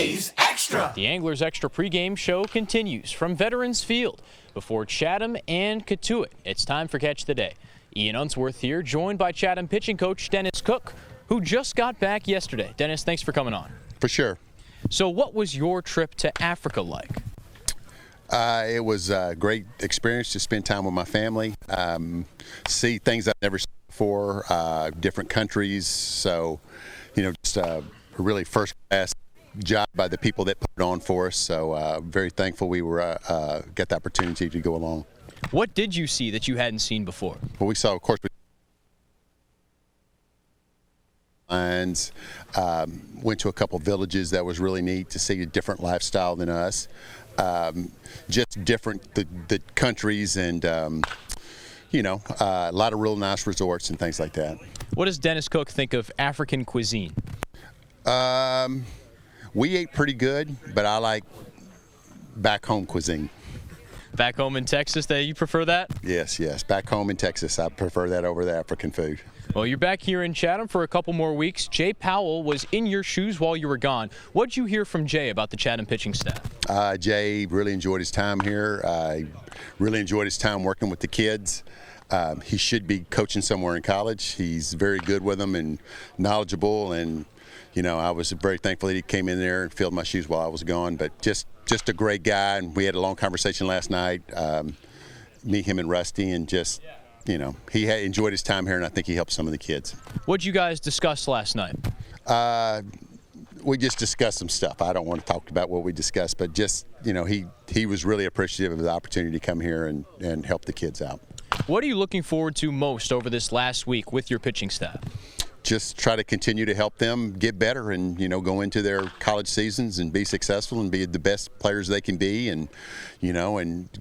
Jay's Extra. The Anglers Extra pregame show continues from Veterans Field before Chatham and Cotuit. It's time for Catch the Day. Ian Unsworth here, joined by Chatham pitching coach Dennis Cook, who just got back yesterday. Dennis, thanks for coming on. For sure. So what was your trip to Africa like? It was a great experience to spend time with my family, see things I've never seen before, different countries. So, just a really first-class job by the people that put it on for us. So very thankful we were got the opportunity to go along. What did you see that you hadn't seen before? Well, we saw, of course, lines, went to a couple villages that was really neat to see a different lifestyle than us. Just different the countries and a lot of real nice resorts and things like that. What does Dennis Cook think of African cuisine? We ate pretty good, but I like back home cuisine. Back home in Texas, you prefer that? Yes. Back home in Texas, I prefer that over the African food. Well, you're back here in Chatham for a couple more weeks. Jay Powell was in your shoes while you were gone. What'd you hear from Jay about the Chatham pitching staff? Jay really enjoyed his time here. Really enjoyed his time working with the kids. He should be coaching somewhere in college. He's very good with them and knowledgeable, and I was very thankful that he came in there and filled my shoes while I was gone. But just a great guy, and we had a long conversation last night, me, him, and Rusty, and just he had enjoyed his time here, and I think he helped some of the kids. What'd you guys discuss last night? We just discussed some stuff. I don't want to talk about what we discussed, but just he was really appreciative of the opportunity to come here and help the kids out. What are you looking forward to most over this last week with your pitching staff? Just try to continue to help them get better and go into their college seasons and be successful and be the best players they can be, and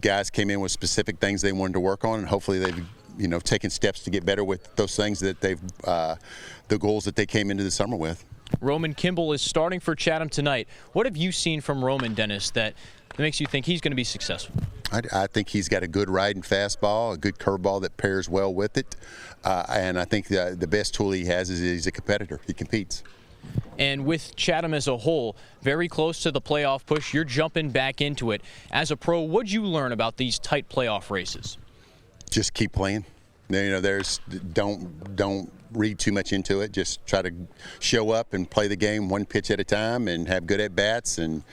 guys came in with specific things they wanted to work on, and hopefully they've taken steps to get better with those things that they've the goals that they came into the summer with. Roman Kimball is starting for Chatham tonight. What have you seen from Roman, Dennis, that makes you think he's going to be successful? I think he's got a good riding fastball, a good curveball that pairs well with it, and I think the best tool he has is he's a competitor. He competes. And with Chatham as a whole, very close to the playoff push, you're jumping back into it. As a pro, what'd you learn about these tight playoff races? Just keep playing. Don't read too much into it. Just try to show up and play the game one pitch at a time, and have good at bats, and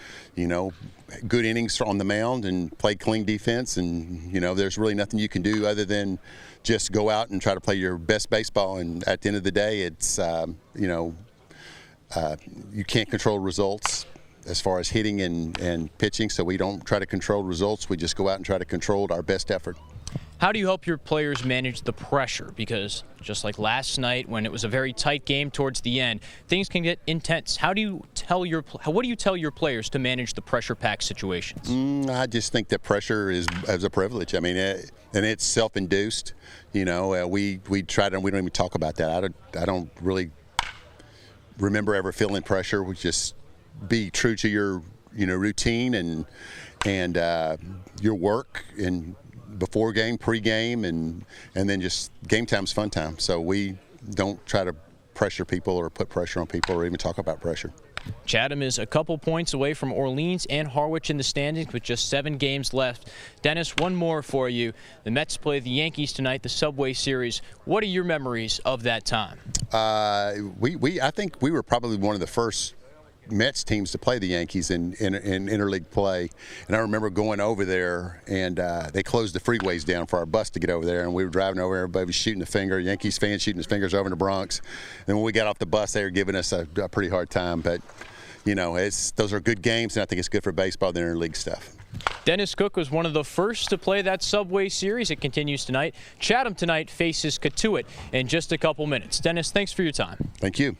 good innings on the mound, and play clean defense. And there's really nothing you can do other than just go out and try to play your best baseball. And at the end of the day, it's you can't control results as far as hitting and pitching, so we don't try to control results. We just go out and try to control our best effort. How do you help your players manage the pressure? Because just like last night, when it was a very tight game towards the end, things can get intense. What do you tell your players to manage the pressure-packed situations? I just think that pressure is a privilege. I mean, and it's self-induced. We try to. We don't even talk about that. I don't really remember ever feeling pressure. We just be true to your routine and your work and before game, pre-game, and then just game time's fun time. So we don't try to pressure people or put pressure on people or even talk about pressure. Chatham is a couple points away from Orleans and Harwich in the standings with just 7 games left. Dennis, one more for you. The Mets play the Yankees tonight, the Subway Series. What are your memories of that time? I think we were probably one of the first Mets teams to play the Yankees in interleague play, and I remember going over there, and they closed the freeways down for our bus to get over there, and we were driving over, everybody was shooting the finger, Yankees fans shooting his fingers over in the Bronx, and when we got off the bus they were giving us a pretty hard time, but those are good games, and I think it's good for baseball, the interleague stuff. Dennis Cook was one of the first to play that Subway Series. It continues tonight. Chatham tonight faces Cotuit in just a couple minutes. Dennis, thanks for your time. Thank you.